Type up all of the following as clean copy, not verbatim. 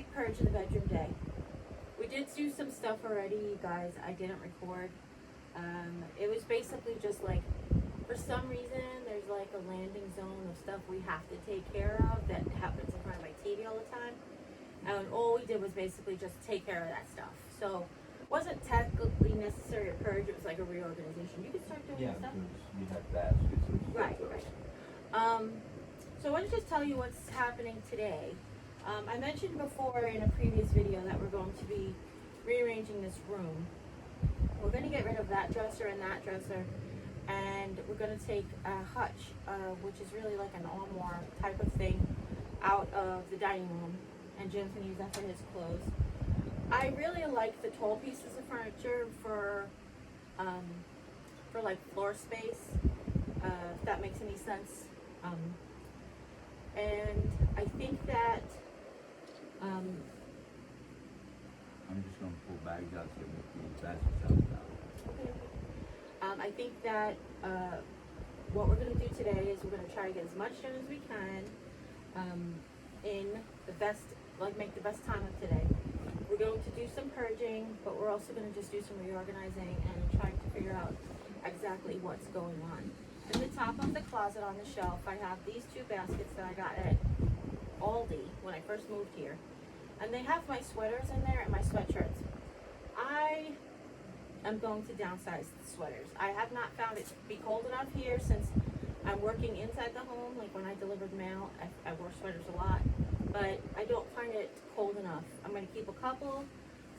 quick purge of the bedroom day. We did do some stuff already, you guys. I didn't record. It was basically just like, for some reason, there's like a landing zone of stuff we have to take care of that happens in front of my TV all the time. And all we did was basically just take care of that stuff. So it wasn't technically necessary a purge, it was like a reorganization. You could start doing Yeah, stuff. because you had baskets and stuff. Right, right. So I want to just tell you what's happening today. I mentioned before in a previous video that we're going to be rearranging this room. We're going to get rid of that dresser and that dresser, and we're going to take a hutch, which is really like an armoire type of thing, out of the dining room, and Jim's going to use that for his clothes. I really like the tall pieces of furniture for like floor space, if that makes any sense. And I think that I'm just going to pull bags out so the baskets out now. okay. I think that what we're going to do today is we're going to try to get as much done as we can in the best, like make the best time of today. We're going to do some purging, but we're also going to just do some reorganizing and trying to figure out exactly what's going on. In the top of the closet on the shelf, I have these two baskets that I got at Aldi when I first moved here. And they have my sweaters in there and my sweatshirts. I am going to downsize the sweaters. I have not found it to be cold enough here since I'm working inside the home. Like when I delivered mail, I wore sweaters a lot. But I don't find it cold enough. I'm going to keep a couple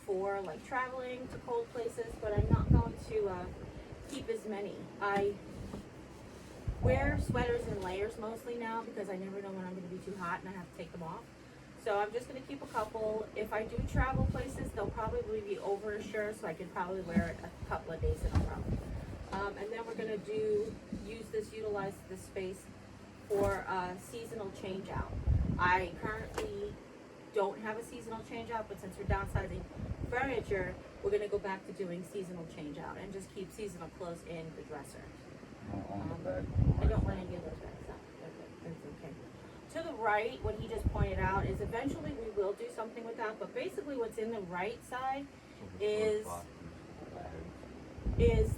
for like traveling to cold places, but I'm not going to keep as many. I wear sweaters in layers mostly now because I never know when I'm going to be too hot and I have to take them off. So I'm just going to keep a couple. If I do travel places, they'll probably be over a shirt, so I can probably wear it a couple of days in a row. And then we're going to utilize this space for a seasonal change out. I currently don't have a seasonal change out, but since we're downsizing furniture, we're going to go back to doing seasonal change out and just keep seasonal clothes in the dresser. On the bag. I don't want any of those bags out. That's okay. To the right, what he just pointed out is eventually we will do something with that, but basically what's in the right side is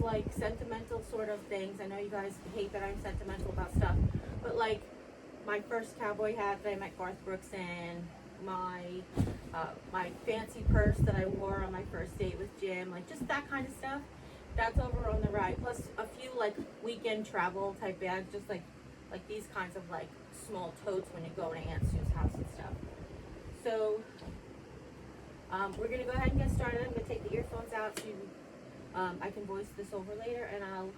like sentimental sort of things. I know you guys hate that I'm sentimental about stuff, but like my first cowboy hat that I met Garth Brooks in, my fancy purse that I wore on my first date with Jim, like just that kind of stuff. That's over on the right. Plus a few like weekend travel type bags, just like these kinds of like small totes when you go to Aunt Sue's house and stuff. So we're gonna go ahead and get started. I'm gonna take the earphones out so I can voice this over later, and and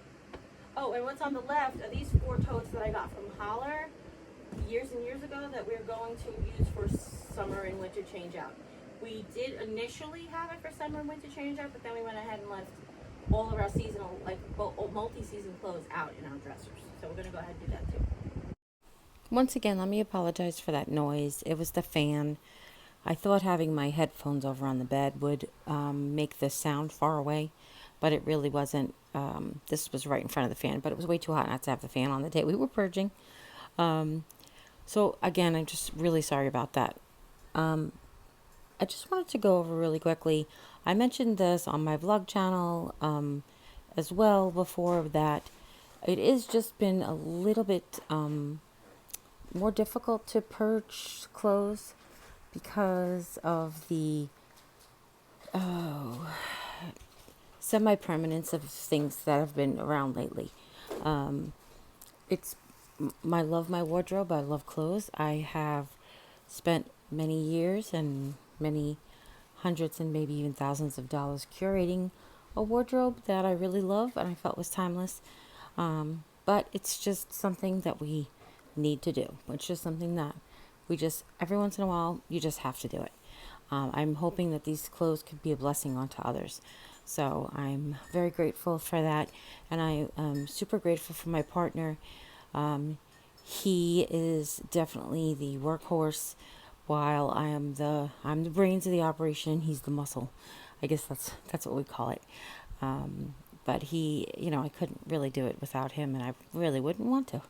what's on the left are these 4 totes that I got from Holler years and years ago that we're going to use for summer and winter change out. We did initially have it for summer and winter change out, but then we went ahead and left all of our seasonal, like multi-season clothes out in our dressers. So we're going to go ahead and do that too. Once again, let me apologize for that noise. It was the fan. I thought having my headphones over on the bed would make the sound far away, but it really wasn't. This was right in front of the fan, but it was way too hot not to have the fan on the day we were purging. So again, I'm just really sorry about that. I just wanted to go over really quickly. I mentioned this on my vlog channel as well before that. It has just been a little bit more difficult to purge clothes because of the semi-permanence of things that have been around lately. I love my wardrobe. I love clothes. I have spent many years and many hundreds and maybe even thousands of dollars curating a wardrobe that I really love and I felt was timeless. But it's just something that we need to do. It's just something that we just, every once in a while, you just have to do it. I'm hoping that these clothes could be a blessing onto others. So I'm very grateful for that. And I am super grateful for my partner. He is definitely the workhorse while I'm the brains of the operation. He's the muscle. I guess that's what we call it. But he, I couldn't really do it without him, and I really wouldn't want to.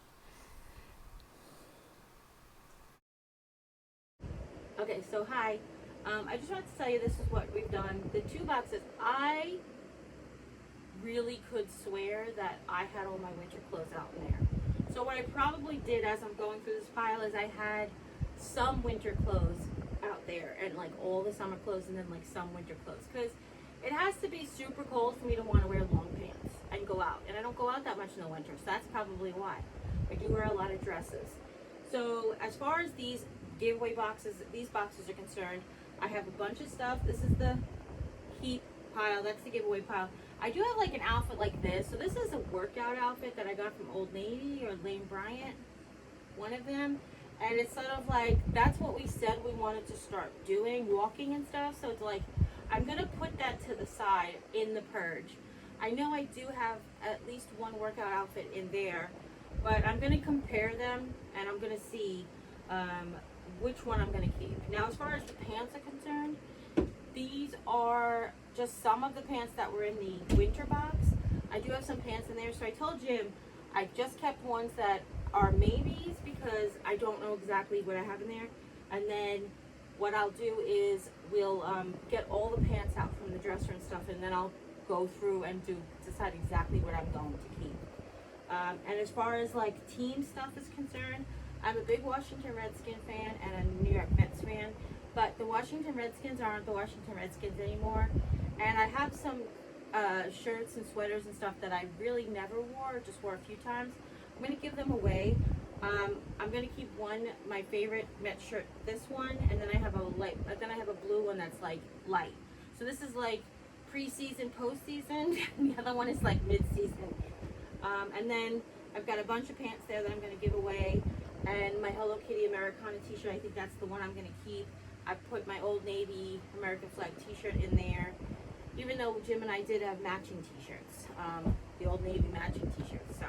Okay, so hi. I just wanted to tell you this is what we've done. The 2 boxes, I really could swear that I had all my winter clothes out in there. So what I probably did as I'm going through this pile is I had some winter clothes out there and like all the summer clothes and then like some winter clothes, because it has to be super cold for me to want to wear long pants and go out, and I don't go out that much in the winter, so that's probably why. I do wear a lot of dresses. So as far as these giveaway boxes, these boxes are concerned, I have a bunch of stuff. This is the heat pile, that's the giveaway pile. I do have like an outfit like this. So this is a workout outfit that I got from Old Navy or Lane Bryant, one of them. And it's sort of like, that's what we said we wanted to start doing, walking and stuff. So it's like, I'm going to put that to the side in the purge. I know I do have at least one workout outfit in there, but I'm going to compare them and I'm going to see which one I'm going to keep. Now, as far as the pants are concerned, these are just some of the pants that were in the winter box. I do have some pants in there. So I told Jim I just kept ones that are maybes because I don't know exactly what I have in there. And then what I'll do is we'll get all the pants out from the dresser and stuff, and then I'll go through and decide exactly what I'm going to keep. And as far as like team stuff is concerned, I'm a big Washington Redskins fan and a New York Mets fan, but the Washington Redskins aren't the Washington Redskins anymore. And I have some shirts and sweaters and stuff that I really never wore, just wore a few times. I'm going to give them away. I'm going to keep one, my favorite Met shirt, this one, and then I have a blue one that's like light. So this is like preseason, postseason. The other one is like mid-season. And then I've got a bunch of pants there that I'm going to give away. And my Hello Kitty Americana t-shirt, I think that's the one I'm going to keep. I put my Old Navy American flag t-shirt in there. Even though Jim and I did have matching t-shirts, the Old Navy matching t-shirts. So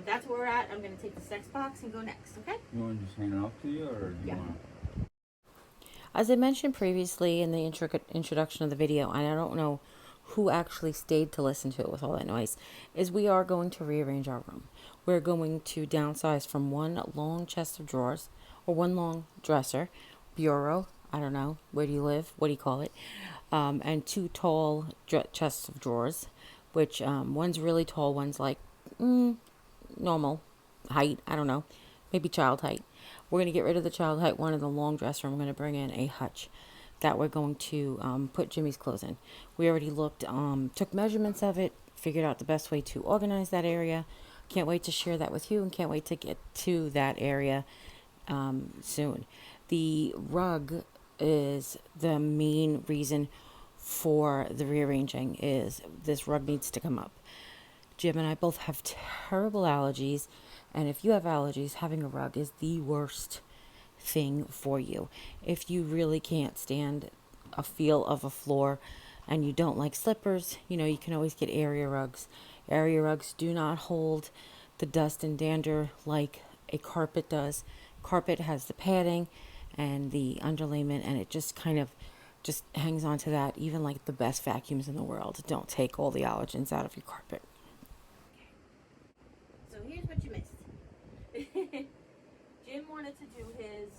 that's where we're at. I'm going to take the sex box and go next, okay? You want to just hand it off to you, or do you Yeah. want As I mentioned previously in the introduction of the video, and I don't know who actually stayed to listen to it with all that noise, is we are going to rearrange our room. We're going to downsize from one long chest of drawers, or one long dresser, bureau, I don't know, where do you live, what do you call it, and 2 tall chests of drawers, which one's really tall, one's like normal height, I don't know, maybe child height. We're going to get rid of the child height one in the long dresser. I'm going to bring in a hutch that we're going to put Jimmy's clothes in. We already looked, took measurements of it, figured out the best way to organize that area. Can't wait to share that with you, and can't wait to get to that area soon. The rug is the main reason for the rearranging. Is this rug needs to come up. Jim and I both have terrible allergies, and if you have allergies, having a rug is the worst thing for you. If you really can't stand a feel of a floor and you don't like slippers, you know, you can always get area rugs. Area rugs do not hold the dust and dander like a carpet does. Carpet has the padding and the underlayment, and it just kind of just hangs on to that. Even like the best vacuums in the world don't take all the allergens out of your carpet. So here's what you missed. Jim wanted to do his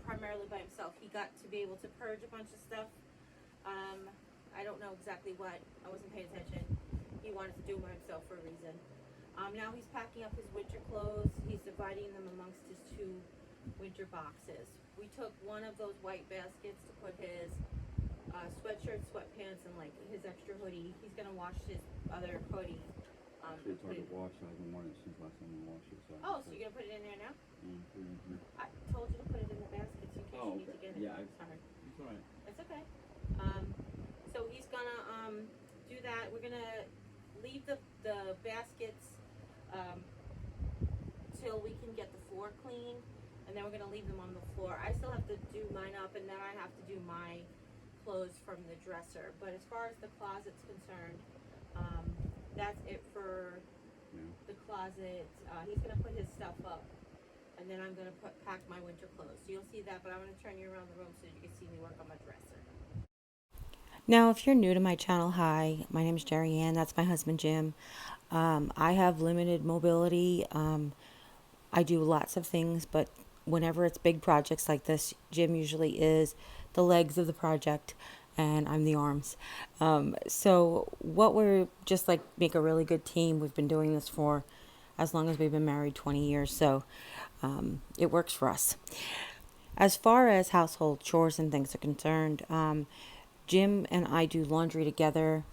primarily by himself. He got to be able to purge a bunch of stuff. I don't know exactly what. I wasn't paying attention. He wanted to do it by himself for a reason. Now he's packing up his winter clothes. He's dividing them amongst his 2 winter boxes. We took one of those white baskets to put his sweatshirt, sweatpants, and like his extra hoodie. He's gonna wash his other hoodie. Actually, it's hard to wash. I haven't worn it since last time I washed it. So Oh, so you're gonna put it in there now? put it in here. I told you to put it in the basket in case you need to get it. Yeah, Sorry. It's alright. That's okay. So he's gonna do that. We're gonna leave the baskets till we can get the floor clean, and then we're gonna leave them on the floor. I still have to do mine up, and then I have to do my clothes from the dresser. But as far as the closet's concerned, that's it for the closet. He's gonna put his stuff up, and then I'm gonna pack my winter clothes. So you'll see that, but I'm gonna turn you around the room so you can see me work on my dresser. Now, if you're new to my channel, hi, my name is Jeri-Ann. That's my husband, Jim. I have limited mobility. I do lots of things, but whenever it's big projects like this, Jim usually is the legs of the project and I'm the arms. So what we're just like make a really good team. We've been doing this for as long as we've been married, 20 years. So it works for us. As far as household chores and things are concerned, Jim and I do laundry together,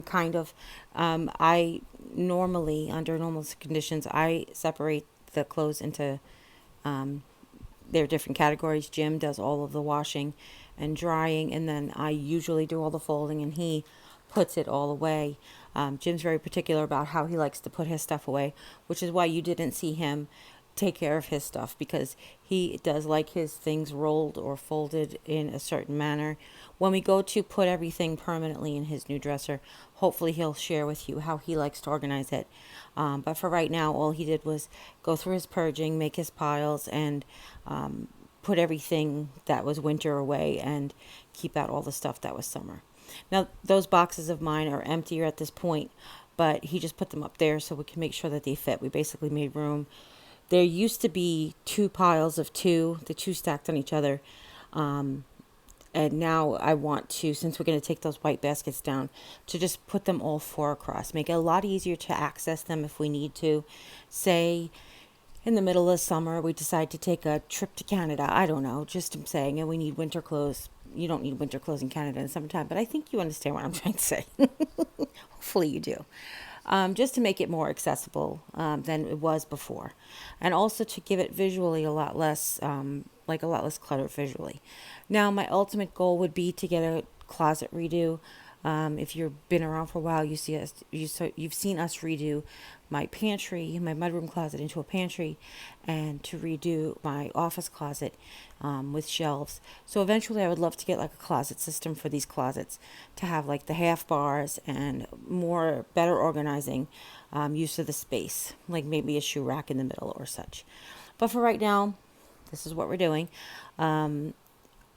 kind of. I normally, under normal conditions, I separate the clothes into their different categories. Jim does all of the washing and drying, and then I usually do all the folding, and he puts it all away. Jim's very particular about how he likes to put his stuff away, which is why you didn't see him take care of his stuff, because he does like his things rolled or folded in a certain manner. When we go to put everything permanently in his new dresser, hopefully he'll share with you how he likes to organize it. But for right now, all he did was go through his purging, make his piles, and put everything that was winter away and keep out all the stuff that was summer. Now, those boxes of mine are emptier at this point, but he just put them up there so we can make sure that they fit. We basically made room. There used to be 2 piles of 2, the 2 stacked on each other. And now I want to, since we're going to take those white baskets down, to just put them all 4 across. Make it a lot easier to access them if we need to. Say, in the middle of summer, we decide to take a trip to Canada. I don't know, just I'm saying, and we need winter clothes. You don't need winter clothes in Canada in summertime, but I think you understand what I'm trying to say. Hopefully you do. Just to make it more accessible than it was before. And also to give it visually a lot less cluttered visually. Now, my ultimate goal would be to get a closet redo. If you've been around for a while, you've seen us redo my pantry, my mudroom closet into a pantry, and to redo my office closet with shelves. So eventually I would love to get like a closet system for these closets to have like the half bars and better organizing use of the space, like maybe a shoe rack in the middle or such. But for right now, this is what we're doing.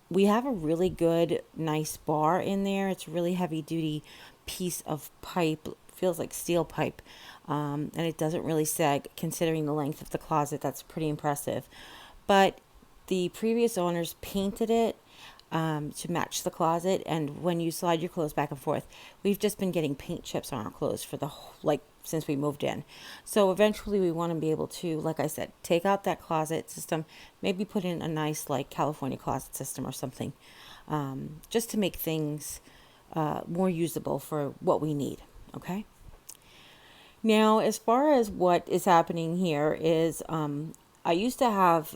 We have a really good, nice bar in there. It's a really heavy duty piece of pipe, feels like steel pipe, and it doesn't really sag considering the length of the closet. That's pretty impressive. But the previous owners painted it to match the closet, and when you slide your clothes back and forth, we've just been getting paint chips on our clothes for the whole, since we moved in. So eventually we want to be able to, like I said, take out that closet system, maybe put in a nice California closet system or something, just to make things more usable for what we need. Okay. Now, as far as what is happening here is, I used to have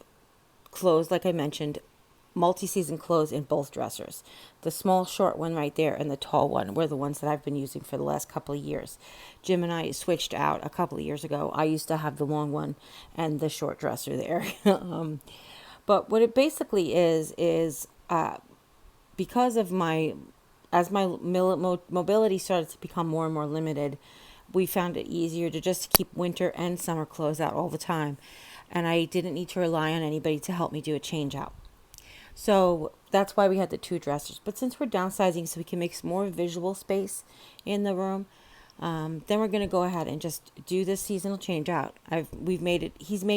clothes, like I mentioned, multi-season clothes in both dressers. The small short one right there and the tall one were the ones that I've been using for the last couple of years. Jim and I switched out a couple of years ago. I used to have the long one and the short dresser there. But what it basically is because of as my mobility started to become more and more limited, we found it easier to just keep winter and summer clothes out all the time. And I didn't need to rely on anybody to help me do a change out. So that's why we had the 2 dressers. But since we're downsizing so we can make some more visual space in the room, then we're going to go ahead and just do this seasonal change out. He's made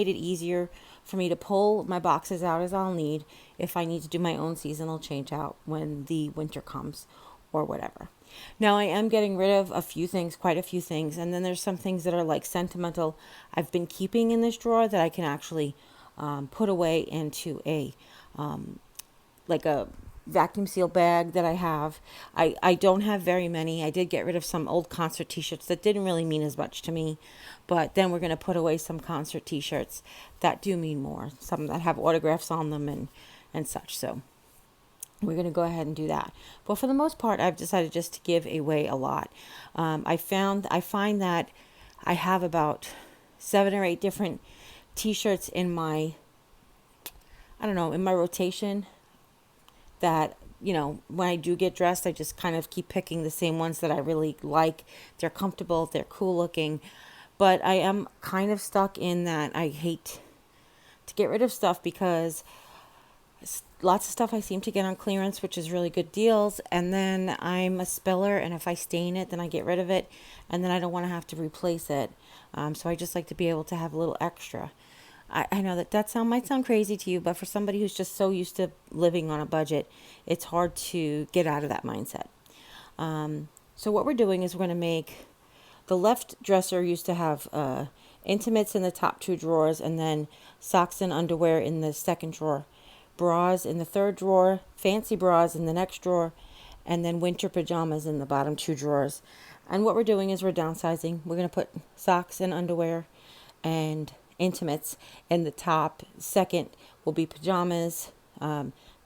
it easier for me to pull my boxes out as I'll need if I need to do my own seasonal change out when the winter comes or whatever. Now I am getting rid of quite a few things, and then there's some things that are sentimental I've been keeping in this drawer that I can actually put away into a vacuum seal bag that I have. I don't have very many. I did get rid of some old concert t-shirts that didn't really mean as much to me, but then we're going to put away some concert t-shirts that do mean more, some that have autographs on them and such. So we're going to go ahead and do that. But for the most part, I've decided just to give away a lot. I find that I have about 7 or 8 different t-shirts in my rotation that, when I do get dressed, I just kind of keep picking the same ones that I really like. They're comfortable, they're cool looking, but I am kind of stuck in that I hate to get rid of stuff because lots of stuff I seem to get on clearance, which is really good deals, and then I'm a spiller, and if I stain it, then I get rid of it, and then I don't want to have to replace it. So I just like to be able to have a little extra. I know that might sound crazy to you, but for somebody who's just so used to living on a budget, it's hard to get out of that mindset. So what we're doing is we're going to make the left dresser used to have intimates in the top two drawers, and then socks and underwear in the second drawer, bras in the third drawer, fancy bras in the next drawer, and then winter pajamas in the bottom two drawers. And what we're doing is we're downsizing. We're going to put socks and underwear and intimates in the top. Second will be pajamas.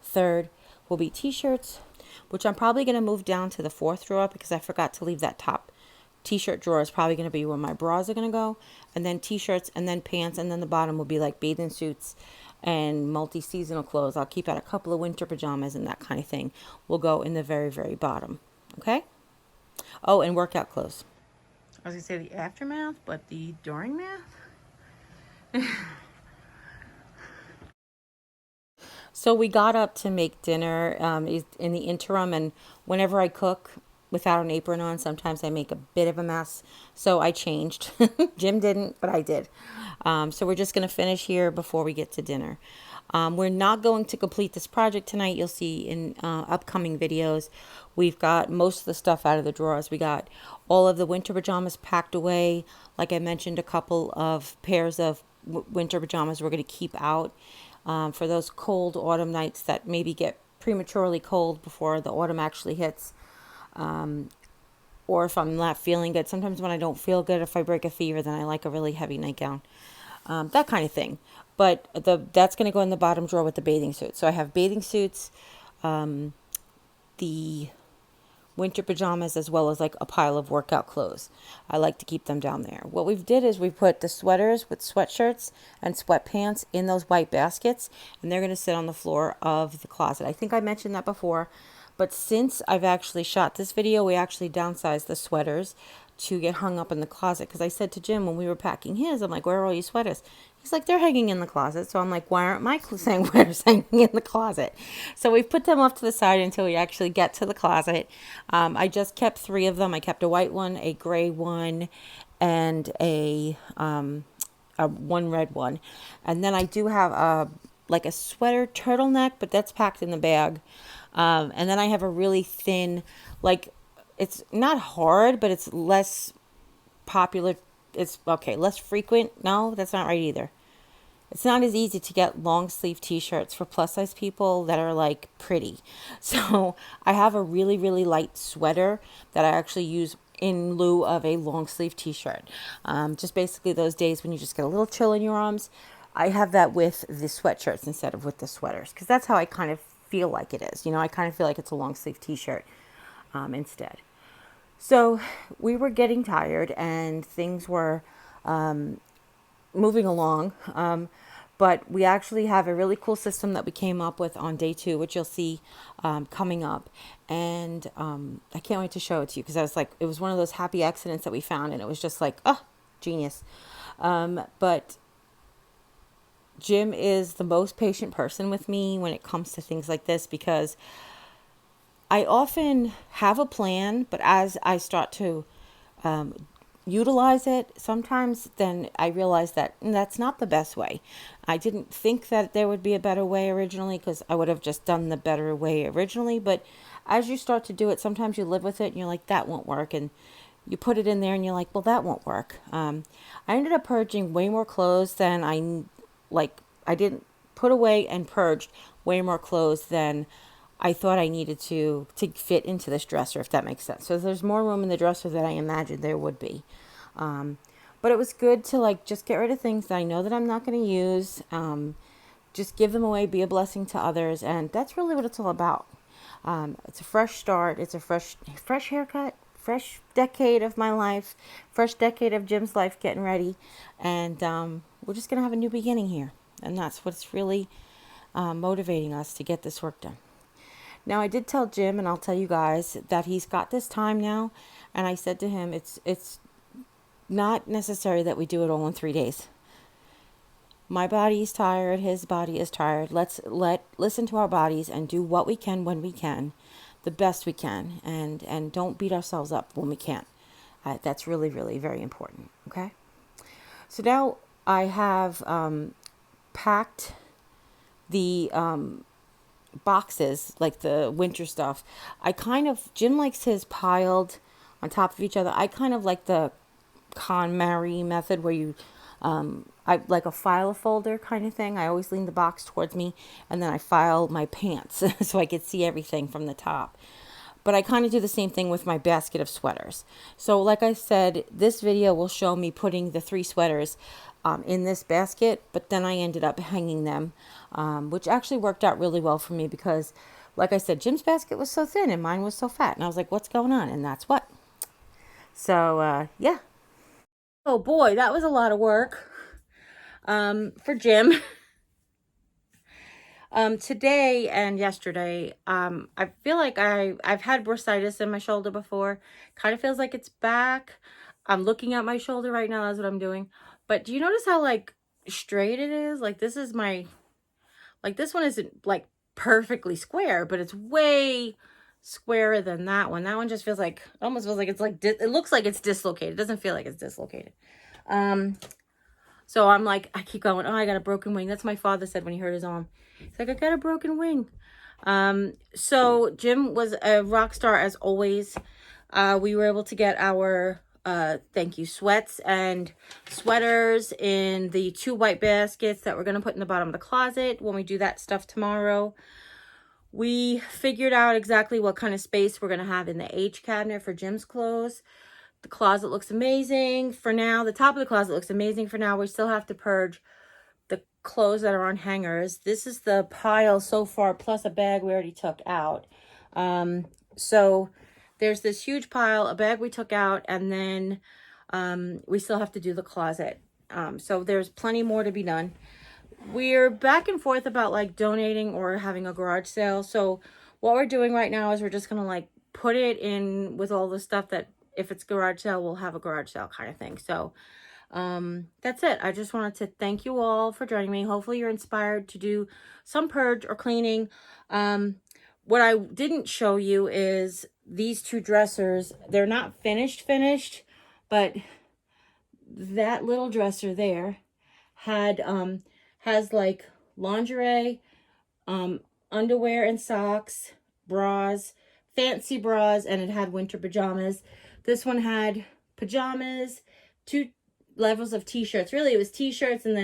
Third will be t-shirts, which I'm probably going to move down to the fourth drawer because I forgot to leave that top t-shirt drawer is probably going to be where my bras are going to go, and then t-shirts, and then pants, and then the bottom will be like bathing suits and multi-seasonal clothes. I'll keep out a couple of winter pajamas and that kind of thing will go in the very, very bottom. Okay? Oh, and workout clothes. I was going to say the aftermath, but the during math? So we got up to make dinner in the interim, and whenever I cook without an apron on, sometimes I make a bit of a mess. So I changed. Jim didn't, but I did. So we're just going to finish here before we get to dinner. We're not going to complete this project tonight. You'll see in upcoming videos. We've got most of the stuff out of the drawers. We got all of the winter pajamas packed away. Like I mentioned, a couple of pairs of winter pajamas we're going to keep out for those cold autumn nights that maybe get prematurely cold before the autumn actually hits. Or if I'm not feeling good. Sometimes when I don't feel good, if I break a fever, then I like a really heavy nightgown. That kind of thing. But that's going to go in the bottom drawer with the bathing suits. So I have bathing suits, the winter pajamas, as well as like a pile of workout clothes. I like to keep them down there. What we've did is we put the sweaters with sweatshirts and sweatpants in those white baskets, and they're going to sit on the floor of the closet. I think I mentioned that before. But since I've actually shot this video, we actually downsized the sweaters to get hung up in the closet. Because I said to Jim when we were packing his, I'm like, where are all your sweaters? He's like, they're hanging in the closet. So I'm like, why aren't my sweaters hanging in the closet? So we've put them off to the side until we actually get to the closet. I just kept 3 of them. I kept a white one, a gray one, and a one red one. And then I do have a sweater turtleneck, but that's packed in the bag. And then I have a really thin, like, it's not hard, but it's less popular. It's okay, less frequent. No, that's not right either. It's not as easy to get long sleeve t-shirts for plus size people that are like pretty. So I have a really, really light sweater that I actually use in lieu of a long sleeve t-shirt. Just basically those days when you just get a little chill in your arms. I have that with the sweatshirts instead of with the sweaters, because that's how I kind of feel like it is. You know, I kind of feel like it's a long sleeve t-shirt instead. So we were getting tired and things were moving along. But we actually have a really cool system that we came up with on day 2, which you'll see coming up. And I can't wait to show it to you, because I was like, it was one of those happy accidents that we found, and it was just like, oh, genius. But Jim is the most patient person with me when it comes to things like this, because I often have a plan, but as I start to utilize it, sometimes then I realize that that's not the best way. I didn't think that there would be a better way originally, because I would have just done the better way originally. But as you start to do it, sometimes you live with it and you're like, that won't work. And you put it in there and you're like, well, that won't work. I ended up purging way more clothes than I didn't put away and purged way more clothes than I thought I needed to fit into this dresser, if that makes sense. So there's more room in the dresser than I imagined there would be. But it was good to just get rid of things that I know that I'm not going to use. Just give them away, be a blessing to others. And that's really what it's all about. It's a fresh start. It's a fresh haircut, fresh decade of my life, fresh decade of Jim's life getting ready. And we're just going to have a new beginning here. And that's what's really motivating us to get this work done. Now, I did tell Jim, and I'll tell you guys, that he's got this time now. And I said to him, it's not necessary that we do it all in 3 days. My body is tired. His body is tired. Let's listen to our bodies and do what we can when we can, the best we can. And don't beat ourselves up when we can't. That's really, really very important. Okay? So now I have packed the boxes, like the winter stuff, Jim likes his piled on top of each other. I kind of like the KonMari method where you, I like a file folder kind of thing. I always lean the box towards me and then I file my pants so I could see everything from the top. But I kind of do the same thing with my basket of sweaters. So like I said, this video will show me putting the 3 sweaters in this basket, but then I ended up hanging them, which actually worked out really well for me because, like I said, Jim's basket was so thin and mine was so fat. And I was like, what's going on? And that's what. So, yeah. Oh boy, that was a lot of work for Jim. Today and yesterday, I feel like I've had bursitis in my shoulder before. Kind of feels like it's back. I'm looking at my shoulder right now. That's what I'm doing. But do you notice how like straight it is? Like this is my, like this one isn't like perfectly square, but it's way squarer than that one. That one just feels like, almost feels like it's like, it looks like it's dislocated. It doesn't feel like it's dislocated. So I'm like, I keep going, oh, I got a broken wing. That's my father said when he hurt his arm. He's like, I got a broken wing. So Jim was a rock star as always. We were able to get our thank you sweats and sweaters in the 2 white baskets that we're going to put in the bottom of the closet when we do that stuff tomorrow. We figured out exactly what kind of space we're going to have in the H cabinet for Jim's clothes. The closet looks amazing for now. The top of the closet looks amazing for now. We still have to purge the clothes that are on hangers. This is the pile so far, plus a bag we already took out. So there's this huge pile, a bag we took out, and then we still have to do the closet. So there's plenty more to be done. We're back and forth about like donating or having a garage sale. So what we're doing right now is we're just going to like put it in with all the stuff that if it's garage sale, we'll have a garage sale kind of thing. So that's it. I just wanted to thank you all for joining me. Hopefully you're inspired to do some purge or cleaning. What I didn't show you is these 2 dressers. They're not finished, but that little dresser there had, has like lingerie, underwear and socks, bras, fancy bras, and it had winter pajamas. This one had pajamas, 2 levels of t-shirts. Really, it was t-shirts and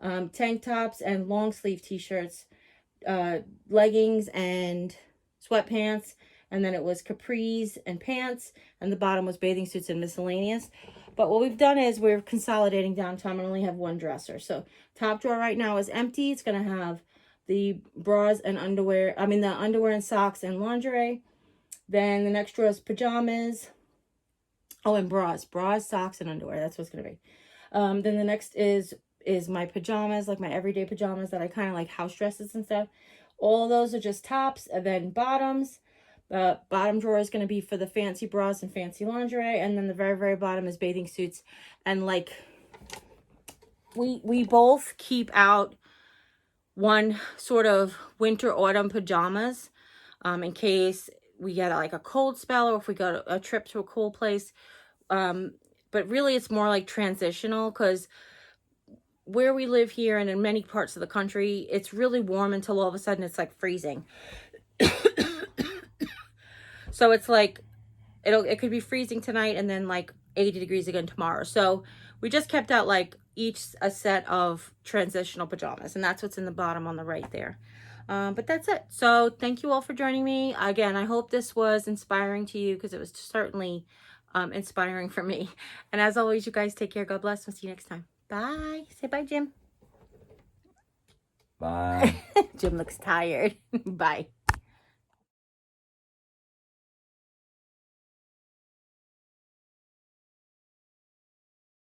then tank tops and long sleeve t-shirts, leggings and sweatpants, and then it was capris and pants, and the bottom was bathing suits and miscellaneous. But what we've done is we're consolidating down to I only have 1 dresser. So top drawer right now is empty. It's going to have the bras and underwear, the underwear and socks and lingerie. Then the next drawer is pajamas. Oh, and bras, socks, and underwear. That's what's going to be. Then the next is my pajamas, like my everyday pajamas that I kind of like, house dresses and stuff. All of those are just tops, and then bottoms. The bottom drawer is going to be for the fancy bras and fancy lingerie. And then the very, very bottom is bathing suits. And like, we both keep out one sort of winter autumn pajamas in case we get like a cold spell or if we go a trip to a cool place. But really it's more like transitional because where we live here and in many parts of the country, it's really warm until all of a sudden it's like freezing. So it's like, it could be freezing tonight and then like 80 degrees again tomorrow. So we just kept out like each a set of transitional pajamas, and that's what's in the bottom on the right there. But that's it. So thank you all for joining me. Again, I hope this was inspiring to you because it was certainly inspiring for me. And as always, you guys take care. God bless. We'll see you next time. Bye. Say bye, Jim. Bye. Jim looks tired. Bye.